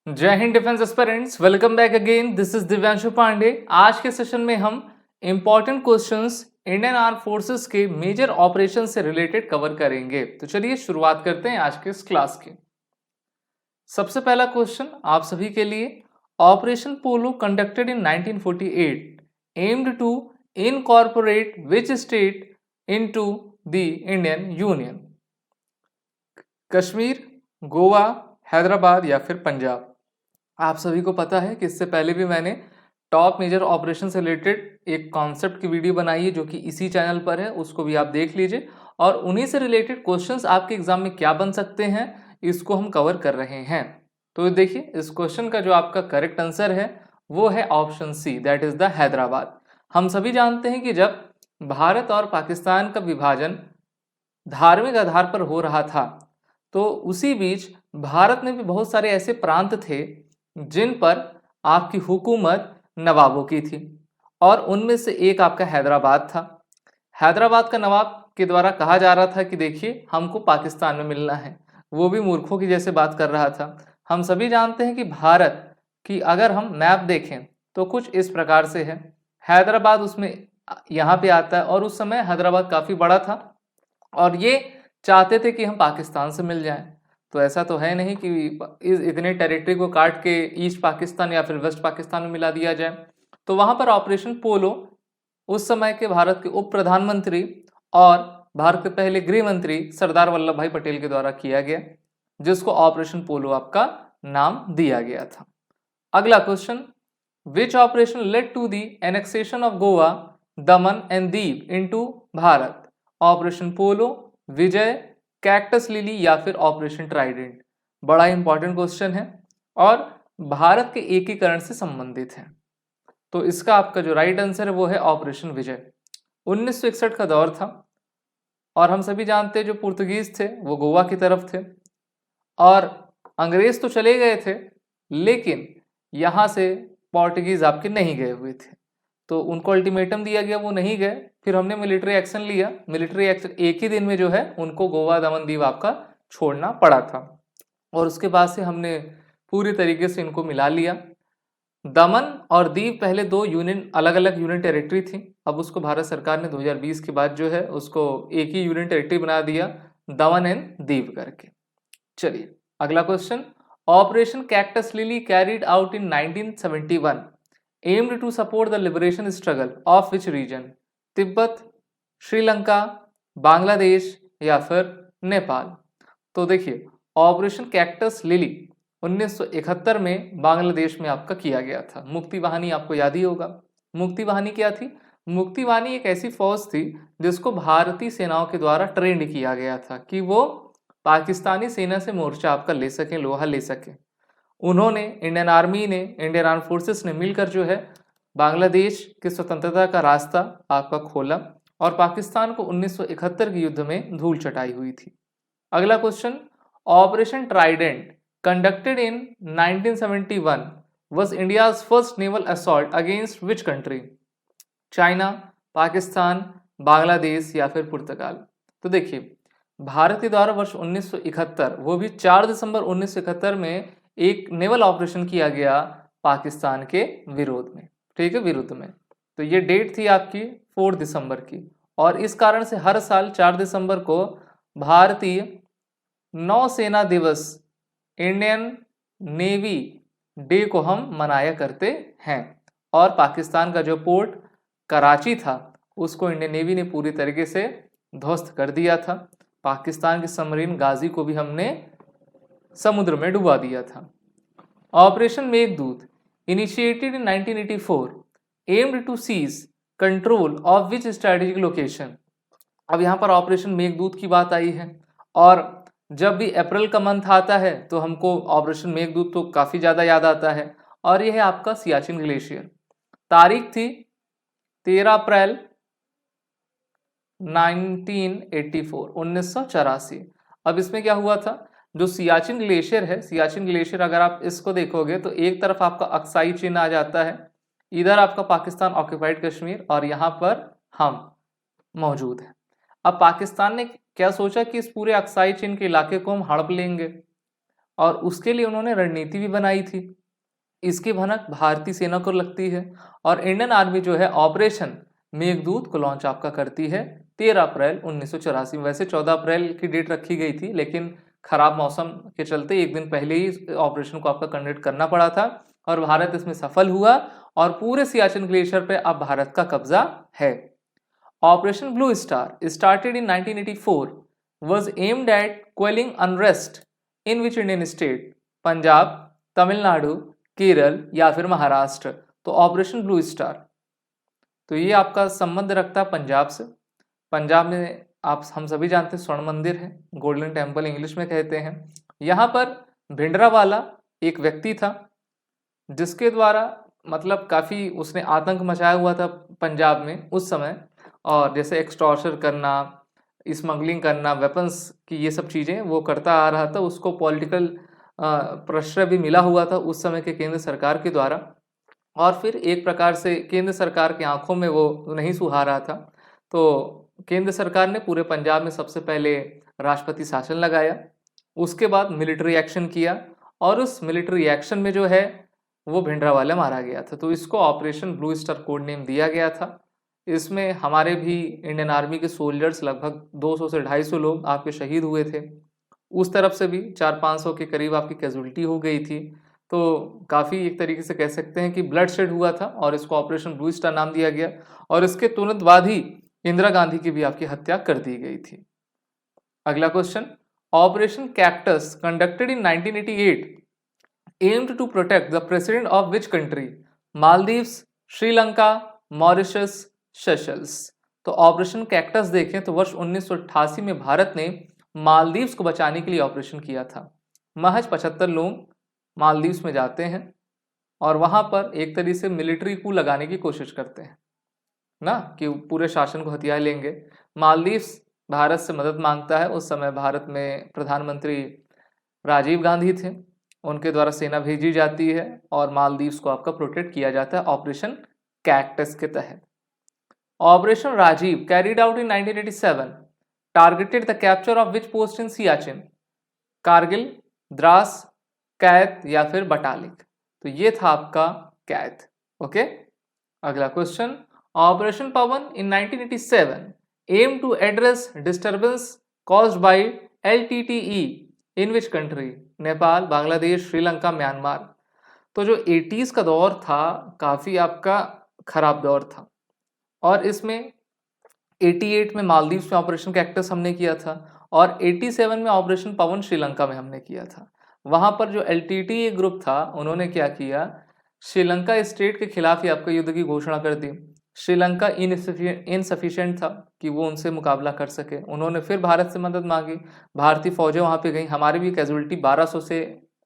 जय हिंद defence aspirants, welcome back again. This is Divyanshu Pandey. आज के सेशन में हम important questions Indian arm forces के मेजर ऑपरेशन से रिलेटेड कवर करेंगे। तो चलिए शुरुआत करते हैं आज के इस क्लास की। सबसे पहला क्वेश्चन आप सभी के लिए, operation polo conducted in 1948 aimed to incorporate which state into the Indian union? Kashmir, Goa, Hyderabad या फिर पंजाब? आप सभी को पता है कि इससे पहले भी मैंने टॉप मेजर ऑपरेशन से रिलेटेड एक कॉन्सेप्ट की वीडियो बनाई है जो कि इसी चैनल पर है, उसको भी आप देख लीजिए। और उन्हीं से रिलेटेड क्वेश्चंस आपके एग्जाम में क्या बन सकते हैं इसको हम कवर कर रहे हैं। तो देखिए, इस क्वेश्चन का जो आपका करेक्ट आंसर है वो है option C, that is the Hyderabad. हम सभी जानते हैं कि जब भारत और पाकिस्तान का विभाजन धार्मिक आधार पर हो रहा था तो उसी बीच भारत में भी बहुत सारे ऐसे प्रांत थे जिन पर आपकी हुकूमत नवाबों की थी, और उनमें से एक आपका हैदराबाद था। हैदराबाद का नवाब के द्वारा कहा जा रहा था कि देखिए, हमको पाकिस्तान में मिलना है। वो भी मूर्खों की जैसे बात कर रहा था। हम सभी जानते हैं कि भारत की अगर हम मैप देखें तो कुछ इस प्रकार से है। हैदराबाद उसमें यहाँ पे आता है, और उस समय हैदराबाद काफ़ी बड़ा था और ये चाहते थे कि हम पाकिस्तान से मिल जाएं। तो ऐसा तो है नहीं कि इस इतने टेरिटरी को काट के ईस्ट पाकिस्तान या फिर वेस्ट पाकिस्तान में मिला दिया जाए। तो वहां पर ऑपरेशन पोलो उस समय के भारत के उप प्रधानमंत्री और भारत के पहले गृह मंत्री सरदार वल्लभ भाई पटेल के द्वारा किया गया, जिसको ऑपरेशन पोलो आपका नाम दिया गया था। अगला question, which operation led to the annexation of Goa, Daman and Diu into Bharat? Operation Polo, Vijay, Cactus Lily या फिर ऑपरेशन ट्राइडेंट? बड़ा इंपॉर्टेंट क्वेश्चन है और भारत के एकीकरण से संबंधित है। तो इसका आपका जो राइट आंसर है वो है ऑपरेशन विजय। 1961 का दौर था और हम सभी जानते हैं जो पुर्तगीज थे वो गोवा की तरफ थे, और अंग्रेज तो चले गए थे लेकिन यहाँ से पोर्टुगीज आपके नहीं गए हुए थे। तो उनको अल्टीमेटम दिया गया, वो नहीं गए। फिर हमने मिलिट्री एक्शन लिया। मिलिट्री एक्शन एक ही दिन में जो है उनको गोवा दमन दीव आपका छोड़ना पड़ा था, और उसके बाद से हमने पूरी तरीके से इनको मिला लिया। दमन और दीव पहले दो यूनियन, अलग अलग यूनियन टेरिटरी थी। अब उसको भारत सरकार ने 2020 के बाद जो है उसको एक ही यूनियन टेरिटरी बना दिया, दमन एंड दीव करके। चलिए अगला question, operation cactus lily carried out in 1971 aimed to support the liberation struggle of which region? Tibet, Sri Lanka, Bangladesh या फिर नेपाल? तो देखिए, ऑपरेशन कैक्टस लिली 1971 में बांग्लादेश में आपका किया गया था। मुक्ति वाहिनी आपको याद ही होगा। मुक्ति वाहिनी क्या थी? मुक्ति वाहिनी एक ऐसी फौज थी जिसको भारतीय सेनाओं के द्वारा ट्रेंड किया गया था कि वो पाकिस्तानी सेना से मोर्चा आपका ले सके, लोहा ले सके। उन्होंने, इंडियन आर्मी ने, इंडियन आर्म फोर्सेस ने मिलकर जो है बांग्लादेश की स्वतंत्रता का रास्ता आपका खोला और पाकिस्तान को 1971 के युद्ध में धूल चटाई हुई थी। अगला question, operation Trident conducted in 1971 was India's first naval assault against which country? China, Pakistan, Bangladesh या फिर पुर्तगाल? तो देखिए, भारत के द्वारा वर्ष 1971, वो भी 4 दिसंबर 1971 में एक नेवल ऑपरेशन किया गया पाकिस्तान के विरोध में, ठीक है, विरुद्ध में। तो ये डेट थी आपकी 4 दिसंबर की, और इस कारण से हर साल 4 दिसंबर को भारतीय नौसेना दिवस, इंडियन नेवी डे को हम मनाया करते हैं। और पाकिस्तान का जो पोर्ट कराची था उसको इंडियन नेवी ने पूरी तरीके से ध्वस्त कर दिया था। पाकिस्तान के सबमरीन गाजी को भी हमने समुद्र में डुबा दिया था। Operation Meghdoot initiated in 1984 aimed to seize control of which strategic location? अब यहाँ पर ऑपरेशन मेघदूत की बात आई है, और जब भी अप्रैल का मंथ आता है तो हमको ऑपरेशन मेघदूत तो काफ़ी ज़्यादा याद आता है, और यह है आपका सियाचिन ग्लेशियर। तारीख थी 13 अप्रैल 1984। अब इसमें क्या हुआ था, जो सियाचिन ग्लेशियर है, सियाचिन ग्लेशियर अगर आप इसको देखोगे तो एक तरफ आपका अक्साई चिन्ह आ जाता है, इधर आपका पाकिस्तान ऑक्यूपाइड कश्मीर, और यहाँ पर हम मौजूद हैं। अब पाकिस्तान ने क्या सोचा कि इस पूरे अक्साई चिन्ह के इलाके को हम हड़प लेंगे, और उसके लिए उन्होंने रणनीति भी बनाई थी। इसकी भनक भारतीय सेना को लगती है और इंडियन आर्मी जो है ऑपरेशन मेघदूत को लॉन्च आपका करती है 13 अप्रैल 1984 में। वैसे 14 अप्रैल की डेट रखी गई थी, लेकिन खराब मौसम के चलते एक दिन पहले ही ऑपरेशन को आपका कंडक्ट करना पड़ा था और भारत इसमें सफल हुआ और पूरे सियाचिन ग्लेशियर पे अब भारत का कब्जा है। Operation Blue star started in 1984 was aimed at quelling unrest in which Indian state? Punjab, Tamil Nadu, Kerala या फिर महाराष्ट्र। तो ऑपरेशन ब्लू स्टार, तो ये आपका संबंध रखता है पंजाब से। पंजाब में हम सभी जानते हैं स्वर्ण मंदिर है, गोल्डन टेम्पल इंग्लिश में कहते हैं। यहाँ पर भिंडरावाला एक व्यक्ति था जिसके द्वारा मतलब काफ़ी उसने आतंक मचाया हुआ था पंजाब में उस समय, और जैसे एक्सटॉर्शन करना, स्मगलिंग करना, वेपन्स की ये सब चीज़ें वो करता आ रहा था। उसको पॉलिटिकल प्रेशर भी मिला हुआ था उस समय के केंद्र सरकार के द्वारा, और फिर एक प्रकार से केंद्र सरकार की आंखों में वो नहीं सुहा रहा था। तो केंद्र सरकार ने पूरे पंजाब में सबसे पहले राष्ट्रपति शासन लगाया, उसके बाद मिलिट्री एक्शन किया और उस मिलिट्री एक्शन में जो है वो भिंडरावाला मारा गया था। तो इसको operation Blue star code name दिया गया था। इसमें हमारे भी इंडियन आर्मी के सोल्जर्स लगभग 200 से 250 लोग आपके शहीद हुए थे। उस तरफ से भी 400-500 के करीब आपकी कैजुअल्टी हो गई थी। तो काफ़ी एक तरीके से कह सकते हैं कि ब्लड शेड हुआ था और इसको ऑपरेशन ब्लू स्टार नाम दिया गया। और इसके तुरंत बाद ही इंदिरा गांधी की भी आपकी हत्या कर दी गई थी। अगला question, operation cactus conducted in 1988 aimed to protect the president of which country? Maldives, Sri Lanka, Mauritius, Seychelles. तो ऑपरेशन कैक्टस देखें तो वर्ष 1988 में भारत ने मालदीव्स को बचाने के लिए ऑपरेशन किया था। महज 75 लोग मालदीव्स में जाते हैं और वहां पर एक तरीके से मिलिट्री कू लगाने की कोशिश करते हैं ना, कि पूरे शासन को हथियार लेंगे। मालदीव्स भारत से मदद मांगता है। उस समय भारत में प्रधानमंत्री राजीव गांधी थे, उनके द्वारा सेना भेजी जाती है और मालदीव्स को आपका प्रोटेक्ट किया जाता है ऑपरेशन कैक्टस के तहत। Operation Rajiv carried out in 1987 targeted the capture of which post in Siachen? Kargil, Dras, Quaid या फिर बटालिक? तो ये था आपका कैथ। ओके, अगला question, operation Pawan in 1987 aim to address disturbance caused by LTTE in which country? Nepal, Bangladesh, Sri Lanka, Myanmar. तो जो 80s का दौर था काफ़ी आपका खराब दौर था और इसमें 88 में मालदीव्स में ऑपरेशन कैक्टस हमने किया था और 87 में ऑपरेशन पवन श्रीलंका में हमने किया था। वहाँ पर जो LTTE ग्रुप था उन्होंने क्या किया, श्रीलंका स्टेट के खिलाफ ही आपको युद्ध की घोषणा कर दी। श्रीलंका इनसफिशिएंट था कि वो उनसे मुकाबला कर सके। उन्होंने फिर भारत से मदद मांगी, भारतीय फौजें वहाँ पे गई, हमारी भी कैजुअल्टी 1200 से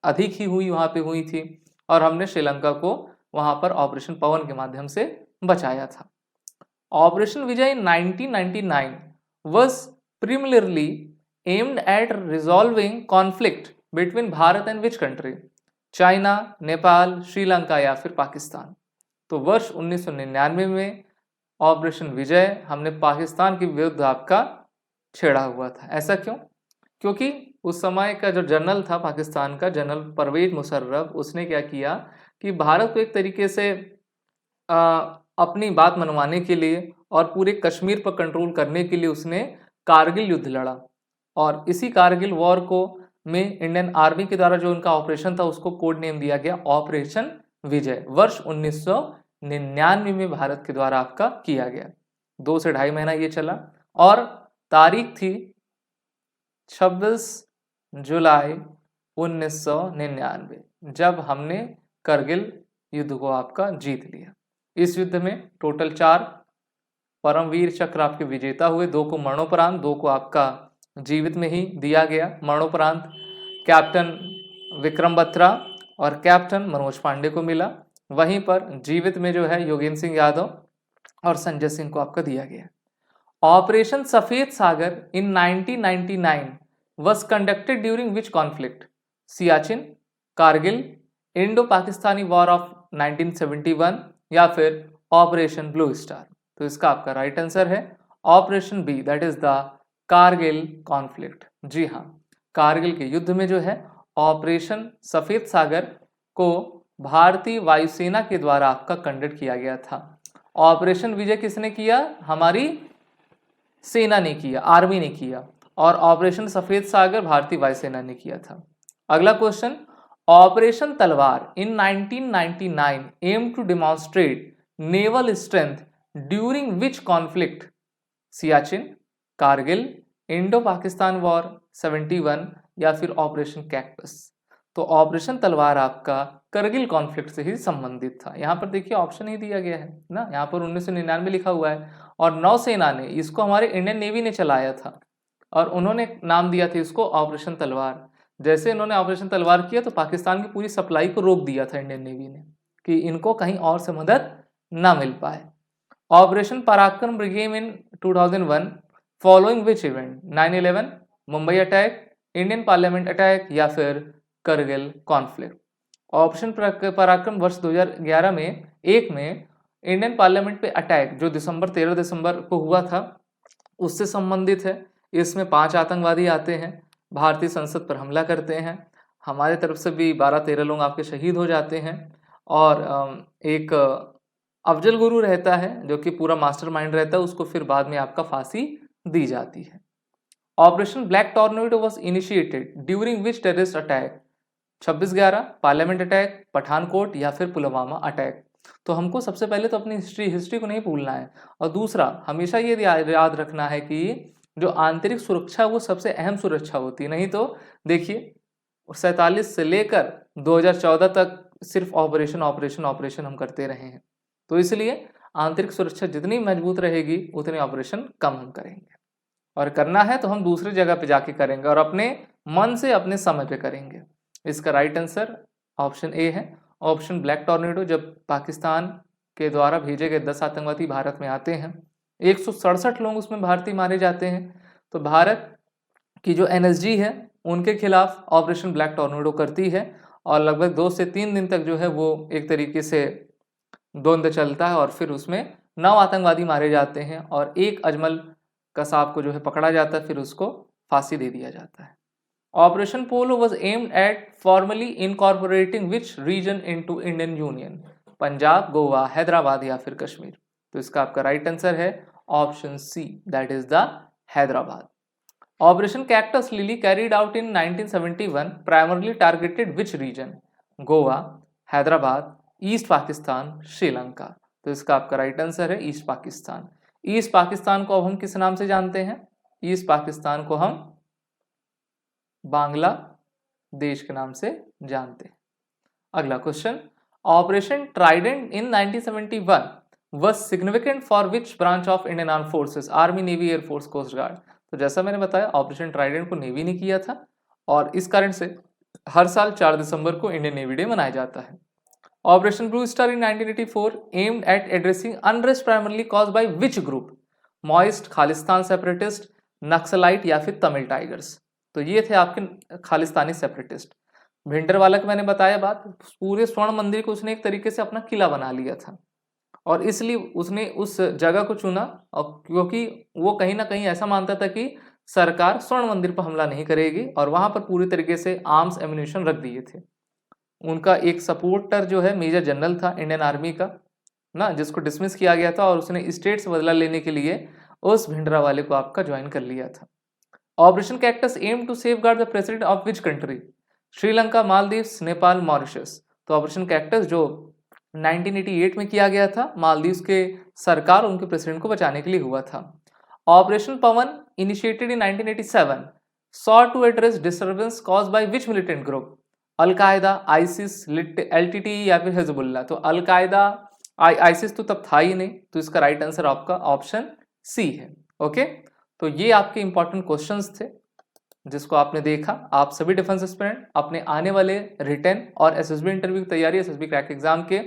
अधिक ही हुई वहाँ पे हुई थी और हमने श्रीलंका को वहाँ पर ऑपरेशन पवन के माध्यम से बचाया था। Operation Vijay in 1999 was primarily aimed at resolving conflict between Bharat and which country? China, Nepal, Sri Lanka या फिर पाकिस्तान? तो वर्ष 1999 में ऑपरेशन विजय हमने पाकिस्तान के विरुद्ध आपका छेड़ा हुआ था। ऐसा क्यों? क्योंकि उस समय का जो जनरल था पाकिस्तान का, जनरल परवेज मुशर्रफ, उसने क्या किया कि भारत को एक तरीके से अपनी बात मनवाने के लिए और पूरे कश्मीर पर कंट्रोल करने के लिए उसने कारगिल युद्ध लड़ा और इसी कारगिल वॉर को में इंडियन आर्मी के द्वारा जो उनका ऑपरेशन था उसको कोड नेम दिया गया ऑपरेशन विजय। वर्ष 1999 में भारत के द्वारा आपका किया गया। 2 से 2.5 महीना ये चला और तारीख थी 26 जुलाई 1999 जब हमने करगिल युद्ध को आपका जीत लिया। इस युद्ध में टोटल 4 परमवीर चक्र आपके विजेता हुए, 2 को मरणोपरांत, 2 को आपका जीवित में ही दिया गया। मरणोपरांत कैप्टन विक्रम बत्रा और कैप्टन मनोज पांडे को मिला, वहीं पर जीवित में जो है योगेंद्र सिंह यादव और संजय सिंह को आपका दिया गया। Operation Safed Sagar in 1999 was conducted during which conflict? Siachen, Kargil, Indo Pakistani war of 1971 या फिर ऑपरेशन ब्लू स्टार? तो इसका आपका राइट आंसर है operation B, that is the Kargil conflict. जी हाँ, कारगिल के युद्ध में जो है ऑपरेशन सफेद सागर को भारतीय वायुसेना के द्वारा आपका कंडक्ट किया गया था? ऑपरेशन विजय किसने किया? हमारी सेना ने किया, आर्मी ने किया, और ऑपरेशन सफेद सागर भारतीय वायुसेना ने किया था। अगला question, operation Talwar in 1999 aim to demonstrate naval strength during which conflict? Siachen, Kargil, Indo Pakistan war 71 या फिर ऑपरेशन कैक्टस? तो ऑपरेशन तलवार आपका करगिल कॉन्फ्लिक्ट से ही संबंधित था। यहाँ पर देखिए ऑप्शन ही दिया गया है ना, यहाँ पर 1999 लिखा हुआ है, और नौसेना ने इसको, हमारे इंडियन नेवी ने चलाया था, और उन्होंने नाम दिया था इसको ऑपरेशन तलवार। जैसे इन्होंने ऑपरेशन तलवार किया तो पाकिस्तान की पूरी सप्लाई को रोक दिया था इंडियन नेवी ने, कि इनको कहीं और से मदद ना मिल पाए। Operation Parakram began in 2001 following which event? 9/11, Mumbai attack, Indian parliament attack या फिर करगिल कॉन्फ्लिक्ट? ऑपरेशन पराक्रम वर्ष 2011 में इंडियन पार्लियामेंट पे अटैक जो 13 दिसंबर को हुआ था उससे संबंधित है। इसमें 5 आतंकवादी आते हैं, भारतीय संसद पर हमला करते हैं, हमारे तरफ से भी 12-13 लोग आपके शहीद हो जाते हैं, और एक अफजल गुरु रहता है जो कि पूरा मास्टरमाइंड रहता है, उसको फिर बाद में आपका फांसी दी जाती है। Operation black tornado was initiated during which terrorist attack? 26/11, parliament attack, Pathankot या फिर पुलवामा अटैक? तो हमको सबसे पहले तो अपनी हिस्ट्री को नहीं भूलना है, और दूसरा हमेशा ये याद रखना है कि जो आंतरिक सुरक्षा वो सबसे अहम सुरक्षा होती है। नहीं तो देखिए 47 से लेकर 2014 तक सिर्फ ऑपरेशन हम करते रहे हैं। तो इसलिए आंतरिक सुरक्षा जितनी मजबूत रहेगी उतने ऑपरेशन कम हम करेंगे, और करना है तो हम दूसरी जगह पे जाके करेंगे और अपने मन से अपने समय पे करेंगे। इसका राइट आंसर ऑप्शन ए है, ऑपरेशन ब्लैक टॉर्नेडो। जब पाकिस्तान के द्वारा भेजे गए 10 आतंकवादी भारत में आते हैं, 167 लोग उसमें भारतीय मारे जाते हैं, तो भारत की जो एनएसजी है उनके खिलाफ ऑपरेशन ब्लैक टॉर्नेडो करती है, और लगभग 2 से 3 दिन तक जो है वो एक तरीके से द्वंद्व चलता है, और फिर उसमें 9 आतंकवादी मारे जाते हैं, और एक अजमल कसाब को जो है पकड़ा जाता है, फिर उसको फांसी दे दिया जाता है। Operation polo was aimed at formally incorporating which region into Indian union? Punjab, Goa, Hyderabad या फिर कश्मीर? तो इसका आपका राइट आंसर है option C, that is the Hyderabad. Operation cactus lily carried out in 1971 primarily targeted which region? Goa, Hyderabad, east Pakistan, Sri Lanka? तो इसका आपका राइट आंसर है ईस्ट पाकिस्तान। ईस्ट पाकिस्तान को अब हम किस नाम से जानते हैं? ईस्ट पाकिस्तान को हम बांग्लादेश के नाम से जानते हैं। अगला question, operation Trident in 1971 was significant for which branch of Indian Armed Forces? Army, navy, air force, coast guard? तो जैसा मैंने बताया ऑपरेशन ट्राइडेंट को नेवी ने किया था, और इस कारण से हर साल 4 दिसंबर को इंडियन नेवी डे मनाया जाता है। Operation Blue star in 1984 aimed at addressing unrest primarily caused by which group? Moist, Khalistan separatist, naxalite या फिर तमिल टाइगर्स? तो ये थे आपके खालिस्तानी सेपरेटिस्ट। भिंडरवाला की मैंने बताया बात, पूरे स्वर्ण मंदिर को उसने एक तरीके से अपना किला बना लिया था, और इसलिए उसने उस जगह को चुना, और क्योंकि वो कहीं ना कहीं ऐसा मानता था कि सरकार स्वर्ण मंदिर पर हमला नहीं करेगी, और वहां पर पूरी तरीके से आर्म्स एम्यूनिशन रख दिए थे। उनका एक सपोर्टर जो है मेजर जनरल था इंडियन आर्मी का ना, जिसको डिसमिस किया गया था, और उसने स्टेट से बदला लेने के लिए उस भिंडरावाले को आपका ज्वाइन कर लिया था। Operation cactus aim to safeguard the president of which country? Sri Lanka, Maldives, Nepal, Mauritius? तो ऑपरेशन कैक्टस जो 1988 में किया गया था, मालदीव्स के सरकार उनके प्रेसिडेंट को बचाने के लिए हुआ था। Operation Pawan initiated in 1987 saw to address disturbance caused by which militant group? Al Qaeda, ISIS, LTT या फिर हिजबुल्लाह? तो अल-कायदा, आईसिस तो तब था ही नहीं, तो इसका राइट आंसर आपका ऑप्शन सी है। ओके, तो ये आपके इंपॉर्टेंट क्वेश्चंस थे जिसको आपने देखा। आप सभी डिफेंस एस्पिरेंट अपने आने वाले रिटन और एसएसबी इंटरव्यू की तैयारी, एसएसबी क्रैक एग्जाम के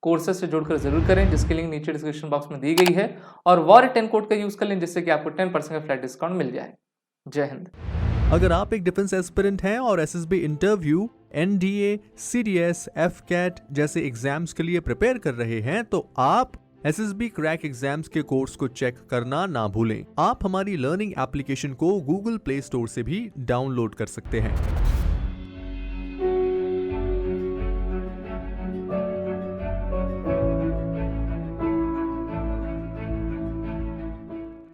कोर्सेज से जुड़कर जरूर करें, जिसकी लिंक नीचे डिस्क्रिप्शन बॉक्स में दी गई है, और वॉर 10 कोड का यूज कर लें जिससे कि आपको 10% का फ्लैट डिस्काउंट मिल जाए। जय हिंद। अगर आप एक डिफेंस एस्पिरेंट हैं और SSB interview, NDA, CDS, AFCAT जैसे एग्जाम्स के लिए प्रिपेयर कर रहे हैं, तो आप एसएसबी क्रैक एग्जाम्स के कोर्स को चेक करना ना भूलें। आप हमारी लर्निंग एप्लीकेशन को गूगल प्ले स्टोर से भी डाउनलोड कर सकते हैं।